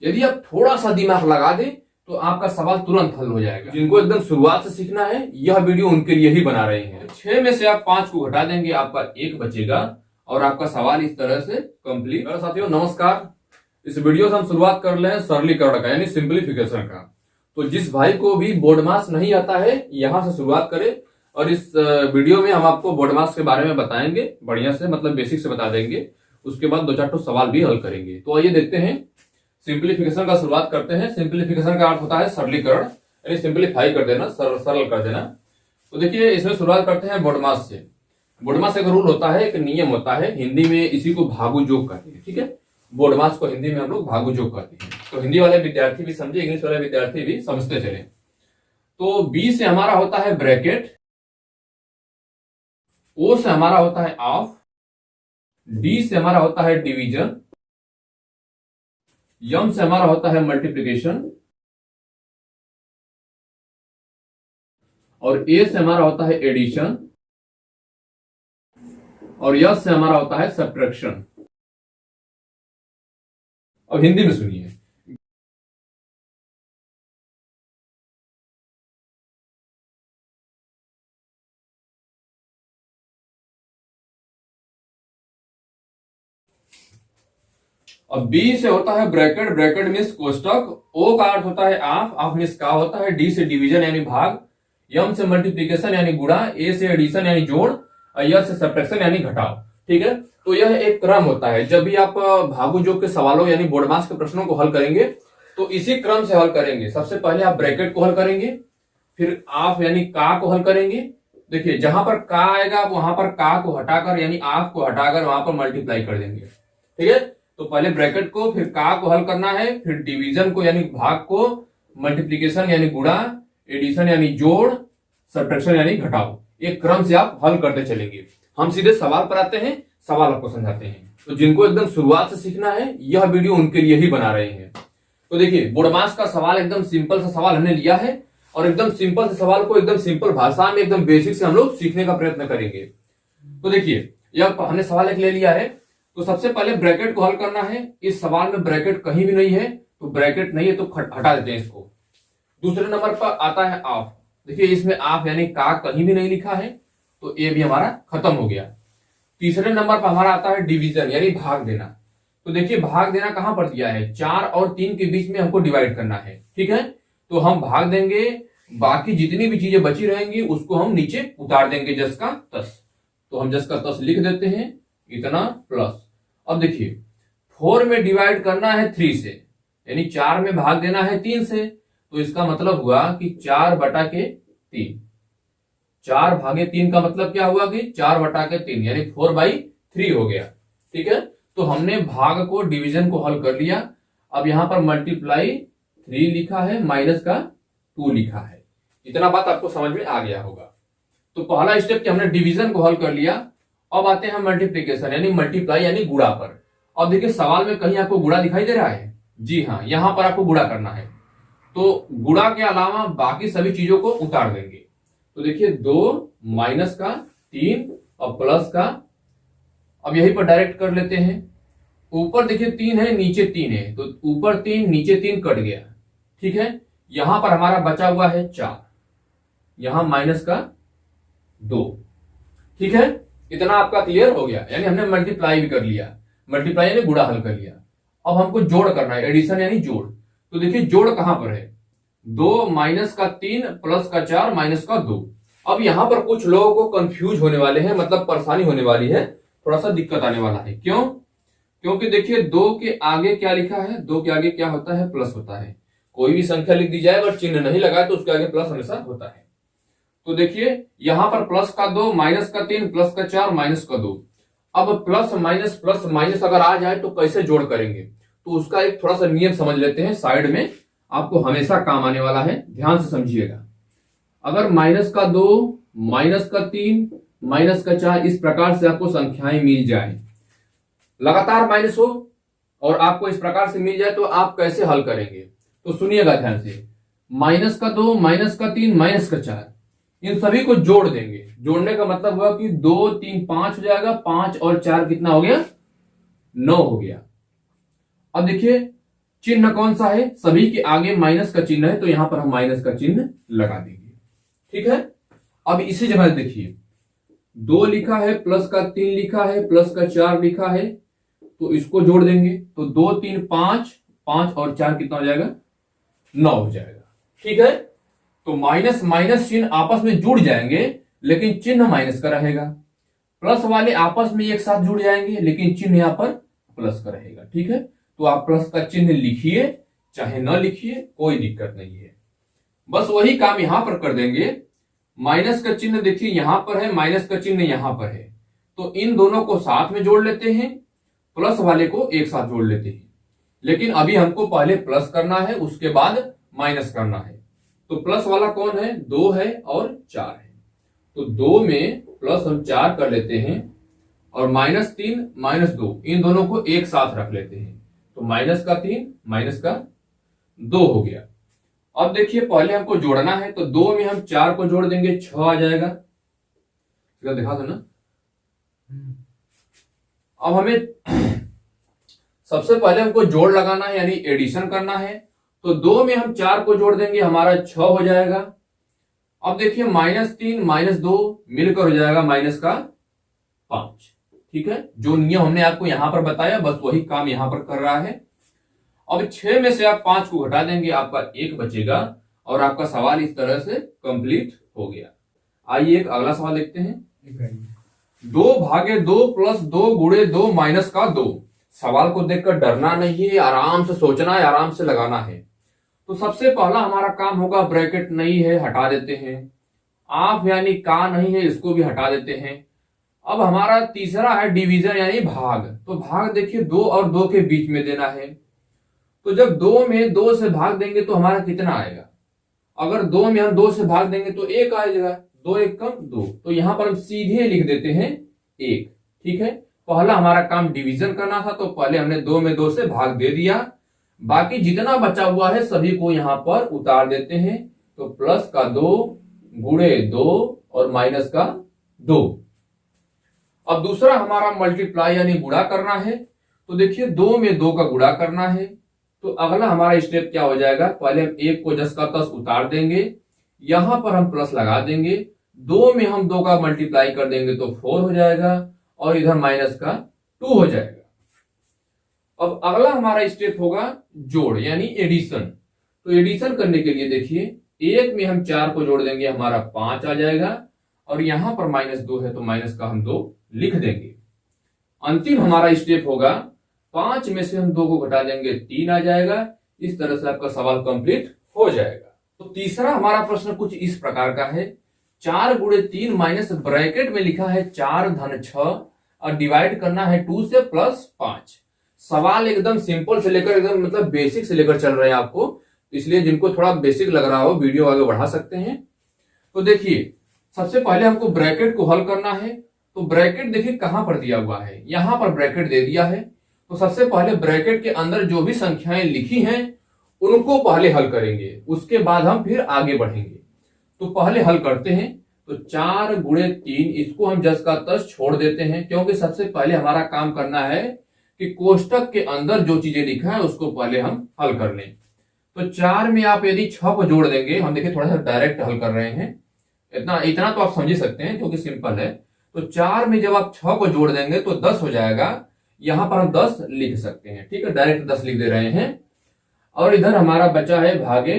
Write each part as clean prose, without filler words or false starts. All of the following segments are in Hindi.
यदि आप थोड़ा सा दिमाग लगा दें तो आपका सवाल तुरंत हल हो जाएगा। जिनको एकदम शुरुआत से सीखना है यह वीडियो उनके लिए ही बना रहे हैं। 6 में से आप 5 को घटा देंगे, आपका 1 बचेगा और आपका सवाल इस तरह से कंप्लीट। साथियों नमस्कार, इस वीडियो से हम शुरुआत कर रहे हैं सरलीकरण का यानी सिंप्लीफिकेशन का। तो जिस भाई को भी बोर्ड मास नहीं आता है यहां से शुरुआत करें और इस वीडियो में हम आपको बोर्ड मास के बारे में बताएंगे बढ़िया से, मतलब बेसिक से बता देंगे। उसके बाद 2-4 सवाल भी हल करेंगे। तो आइए देखते हैं, सिंप्लीफिकेशन का शुरुआत करते हैं। सिंप्लीफिकेशन का अर्थ होता है सरलीकरण यानी सिंप्लीफाई कर देना, सरल कर देना। तो देखिए इसमें शुरुआत करते हैं बोर्ड मास से। बोर्ड मास एक रूल होता है, एक नियम होता है, हिंदी में इसी को भागु जोग कहते हैं। ठीक है, बोर्ड मास को हिंदी में हम लोग भागु जोग कहते हैं। तो हिंदी वाले विद्यार्थी भी समझे, इंग्लिश वाले विद्यार्थी भी समझते चले। तो बी से हमारा होता है ब्रैकेट, ओ से हमारा होता है ऑफ, डी से हमारा होता है डिवीजन, यम से हमारा होता है मल्टीप्लिकेशन और ए से हमारा होता है एडिशन और यस से हमारा होता है सब्ट्रैक्शन। अब हिंदी में सुनिए। अब बी से होता है ब्रैकेट, ब्रैकेट मीन्स कोष्टक, ओ का अर्थ होता है ऑफ, ऑफ मीन्स का होता है, डी से डिवीजन यानी भाग, यम से मल्टीप्लिकेशन यानी गुणा, ए से एडिशन यानी जोड़, यस से सब्ट्रैक्शन यानी घटाव। ठीक है, तो यह एक क्रम होता है। जब भी आप भागु जोग के सवालों यानी बोर्ड मास के प्रश्नों को हल करेंगे तो इसी क्रम से हल करेंगे। सबसे पहले आप ब्रैकेट को हल करेंगे, फिर ऑफ यानी का को हल करेंगे। देखिए जहां पर का आएगा वहां पर का को हटाकर यानी ऑफ को हटाकर वहां पर मल्टीप्लाई कर देंगे। ठीक है, तो पहले ब्रैकेट को, फिर का को हल करना है, फिर डिवीजन को यानी भाग को, मल्टीप्लिकेशन यानी गुणा, एडिशन यानी जोड़, सब्ट्रैक्शन यानी घटाव। एक क्रम से आप हल करते चलेंगे। हम सीधे सवाल पर आते हैं, सवाल आपको समझाते हैं। तो जिनको एकदम शुरुआत से सीखना है यह वीडियो उनके लिए ही बना रहे हैं। तो देखिए बोर्ड मास का सवाल एकदम सिंपल सा सवाल हमने लिया है और एकदम सिंपल से सवाल को एकदम सिंपल भाषा में एकदम बेसिक से हम लोग सीखने का प्रयत्न करेंगे। तो देखिए यह हमने सवाल एक ले लिया है। तो सबसे पहले ब्रैकेट को हल करना है। इस सवाल में ब्रैकेट कहीं भी नहीं है, तो ब्रैकेट नहीं है तो हटा देते हैं इसको। दूसरे नंबर पर आता है ऑफ। देखिए इसमें ऑफ यानी का कहीं भी नहीं लिखा है, तो ये भी हमारा खत्म हो गया। तीसरे नंबर पर हमारा आता है डिवीजन यानी भाग देना। तो देखिए भाग देना कहां पर दिया है, 4 और 3 के बीच में हमको डिवाइड करना है। ठीक है, तो हम भाग देंगे, बाकी जितनी भी चीजें बची रहेंगी उसको हम नीचे उतार देंगे जस का तस। तो हम जस का तस लिख देते हैं, इतना प्लस। अब देखिए 4 में डिवाइड करना है 3 से, यानी 4 में भाग देना है 3 से, तो इसका मतलब हुआ कि 4/3। 4/3 का मतलब क्या हुआ कि 4/3 यानी 4/3 हो गया। ठीक है, तो हमने भाग को, डिवीजन को हल कर लिया। अब यहां पर मल्टीप्लाई 3 लिखा है, माइनस का 2 लिखा है। इतना बात आपको समझ में आ गया होगा। तो पहला स्टेप कि हमने डिवीजन को हल कर लिया। अब आते हैं मल्टीप्लिकेशन यानी मल्टीप्लाई यानी गुणा पर। अब देखिए सवाल में कहीं आपको गुणा दिखाई दे रहा है? जी हाँ, यहां पर आपको गुणा करना है। तो गुणा के अलावा बाकी सभी चीजों को उतार देंगे। तो देखिए 2 माइनस का 3 और प्लस का, अब यहीं पर डायरेक्ट कर लेते हैं। ऊपर देखिए 3 है, नीचे 3 है, तो ऊपर 3 नीचे 3 कट गया। ठीक है, यहां पर हमारा बचा हुआ है 4, यहां माइनस का 2। ठीक है, इतना आपका क्लियर हो गया, यानी हमने मल्टीप्लाई भी कर लिया। मल्टीप्लाई यानी गुणा हल कर लिया। अब हमको जोड़ करना है, एडिशन यानी जोड़। तो देखिए जोड़ कहां पर है, 2 माइनस का 3 प्लस का 4 माइनस का 2। अब यहां पर कुछ लोगों को कंफ्यूज होने वाले हैं, मतलब परेशानी होने वाली है, थोड़ा सा दिक्कत आने वाला है। क्यों? क्योंकि देखिए 2 के आगे क्या लिखा है, 2 के आगे क्या होता है, प्लस होता है। कोई भी संख्या लिख दी जाए अगर चिन्ह नहीं लगाए तो उसके आगे प्लस हमेशा होता है। तो देखिए यहां पर प्लस का 2 माइनस का 3 प्लस का 4 माइनस का 2। अब प्लस माइनस अगर आ जाए तो कैसे जोड़ करेंगे, तो उसका एक थोड़ा सा नियम समझ लेते हैं, साइड में आपको हमेशा काम आने वाला है, ध्यान से समझिएगा। अगर माइनस का 2 माइनस का 3 माइनस का 4 इस प्रकार से आपको संख्याएं मिल जाए, लगातार माइनस हो और आपको इस प्रकार से मिल जाए, तो आप कैसे हल करेंगे? तो सुनिएगा ध्यान से। माइनस का 2 माइनस का 3 माइनस का 4 इन सभी को जोड़ देंगे। जोड़ने का मतलब हुआ कि 2 3 5 हो जाएगा, 5 और 4 कितना हो गया, 9 हो गया। अब देखिए चिन्ह कौन सा है, सभी के आगे माइनस का चिन्ह है, तो यहां पर हम माइनस का चिन्ह लगा देंगे। ठीक है, अब इसी जगह देखिए 2 लिखा है, प्लस का 3 लिखा है, प्लस का 4 लिखा है, तो इसको जोड़ देंगे तो 2 3 5, 5 और 4 कितना हो जाएगा, 9 हो जाएगा। ठीक है, तो माइनस माइनस चिन्ह आपस में जुड़ जाएंगे लेकिन चिन्ह माइनस का रहेगा, प्लस वाले आपस में एक साथ जुड़ जाएंगे लेकिन चिन्ह यहां पर प्लस का रहेगा। ठीक है, तो आप प्लस का चिन्ह लिखिए चाहे न लिखिए, कोई दिक्कत नहीं है, बस वही काम यहां पर कर देंगे। माइनस का चिन्ह देखिए यहां पर है, माइनस का चिन्ह यहां पर है, तो इन दोनों को साथ में जोड़ लेते हैं, प्लस वाले को एक साथ जोड़ लेते हैं। लेकिन अभी हमको पहले प्लस करना है, उसके बाद माइनस करना है। तो प्लस वाला कौन है, 2 है और 4 है, तो 2 में प्लस हम 4 कर लेते हैं और माइनस 3 माइनस 2 इन दोनों को एक साथ रख लेते हैं, तो माइनस का 3 माइनस का 2 हो गया। अब देखिए पहले हमको जोड़ना है, तो 2 में हम 4 को जोड़ देंगे, 6 आ जाएगा। दिखा दो ना। अब हमें सबसे पहले हमको जोड़ लगाना है यानी एडिशन करना है, तो 2 में हम 4 को जोड़ देंगे, हमारा 6 हो जाएगा। अब देखिए माइनस 3 माइनस 2 मिलकर हो जाएगा माइनस का 5। ठीक है, जो नियम हमने आपको यहां पर बताया बस वही काम यहां पर कर रहा है। अब 6 में से आप 5 को घटा देंगे, आपका 1 बचेगा और आपका सवाल इस तरह से कंप्लीट हो गया। आइए एक अगला सवाल देखते हैं। 2 भागे 2 प्लस 2 गुणे 2 माइनस का 2। सवाल को देखकर डरना नहीं है, आराम से सोचना है, आराम से लगाना है। तो सबसे पहला हमारा काम होगा, ब्रैकेट नहीं है हटा देते हैं, आप यानी का नहीं है इसको भी हटा देते हैं। अब हमारा तीसरा है डिवीजन यानी भाग, तो भाग देखिए 2 और 2 के बीच में देना है, तो जब 2 में 2 से भाग देंगे तो हमारा कितना आएगा, अगर 2 में हम 2 से भाग देंगे तो 1 आएगा, 2 1 कम 2, तो यहां पर हम सीधे लिख देते हैं 1। ठीक है, पहला हमारा काम डिवीजन करना था, तो पहले हमने 2 में 2 से भाग दे दिया, बाकी जितना बचा हुआ है सभी को यहां पर उतार देते हैं, तो प्लस का 2 गुणे 2 और माइनस का 2। अब दूसरा हमारा मल्टीप्लाई यानी गुणा करना है, तो देखिए 2 में 2 का गुणा करना है, तो अगला हमारा स्टेप क्या हो जाएगा, पहले हम 1 को 10 का 10 उतार देंगे, यहां पर हम प्लस लगा देंगे, 2 में हम 2 का मल्टीप्लाई कर देंगे तो 4 हो जाएगा और इधर माइनस का 2 हो जाएगा। अब अगला हमारा स्टेप होगा जोड़ यानी एडिशन, तो एडिशन करने के लिए देखिए 1 में हम 4 को जोड़ देंगे, हमारा 5 आ जाएगा और यहां पर माइनस 2 है तो माइनस का हम 2 लिख देंगे। अंतिम हमारा स्टेप होगा 5 में से हम 2 को घटा देंगे, 3 आ जाएगा। इस तरह से आपका सवाल कंप्लीट हो जाएगा। तो तीसरा हमारा प्रश्न कुछ इस प्रकार का है, 4 गुणे 3 माइनस ब्रैकेट में लिखा है 4 धन 6 और डिवाइड करना है 2 से प्लस 5। सवाल एकदम सिंपल से लेकर एकदम मतलब बेसिक से लेकर चल रहे हैं आपको, इसलिए जिनको थोड़ा बेसिक लग रहा हो वीडियो आगे बढ़ा सकते हैं। तो देखिए सबसे पहले हमको ब्रैकेट को हल करना है, तो ब्रैकेट देखिए कहां पर दिया हुआ है, यहां पर ब्रैकेट दे दिया है, तो सबसे पहले ब्रैकेट के अंदर जो भी संख्याएं लिखी हैं उनको पहले हल करेंगे, उसके बाद हम फिर आगे बढ़ेंगे। तो पहले हल करते हैं, तो 4 गुणे 3 इसको हम जस का तस छोड़ देते हैं, क्योंकि सबसे पहले हमारा काम करना है कि कोष्टक के अंदर जो चीजें लिखा है उसको पहले हम हल कर लें। तो 4 में आप यदि 6 को जोड़ देंगे, हम देखिए थोड़ा सा डायरेक्ट हल कर रहे हैं, इतना तो आप समझ सकते हैं क्योंकि सिंपल है। तो 4 में जब आप 6 को जोड़ देंगे तो 10 हो जाएगा, यहां पर हम 10 लिख सकते हैं। ठीक है, डायरेक्ट 10 लिख दे रहे हैं। और इधर हमारा बचा है भागे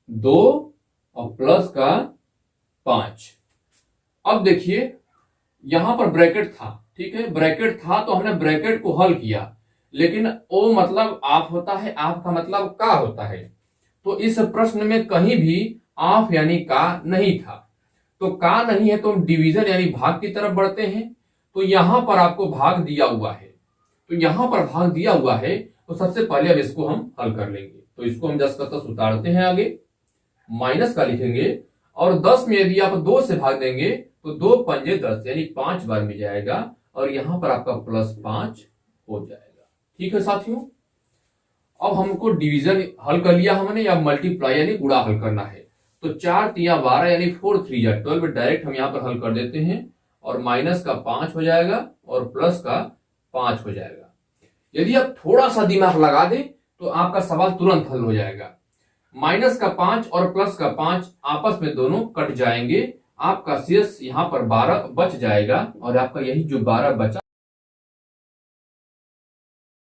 2 और प्लस का 5। अब देखिए यहां पर ब्रैकेट था, ठीक है, ब्रैकेट था तो हमने ब्रैकेट को हल किया, लेकिन ओ मतलब आप होता है, आप का मतलब का होता है, तो इस प्रश्न में कहीं भी आप यानी का नहीं था, तो का नहीं है तो हम डिवीजन यानी भाग की तरफ बढ़ते हैं। तो यहां पर आपको भाग दिया हुआ है, तो यहां पर भाग दिया हुआ है, तो सबसे पहले अब इसको हम हल कर लेंगे। तो इसको हम 10 का 10 उतारते हैं, आगे माइनस का लिखेंगे और 10 में यदि आप 2 से भाग देंगे तो 2 पंजे 10 यानी 5 बार में जाएगा और यहां पर आपका प्लस 5 हो जाएगा। ठीक है साथियों, अब हमको डिवीजन हल कर लिया हमने, या मल्टीप्लाई यानी गुणा हल करना है। तो 4 3 12 यानी 4 3 12 डायरेक्ट हम यहां पर हल कर देते हैं और माइनस का 5 हो जाएगा और प्लस का 5 हो जाएगा। यदि आप थोड़ा सा दिमाग लगा दें तो आपका सवाल तुरंत हल हो जाएगा। माइनस का 5 और प्लस का 5 आपस में दोनों कट जाएंगे, आपका शेष यहाँ पर 12 बच जाएगा और आपका यही जो 12 बचा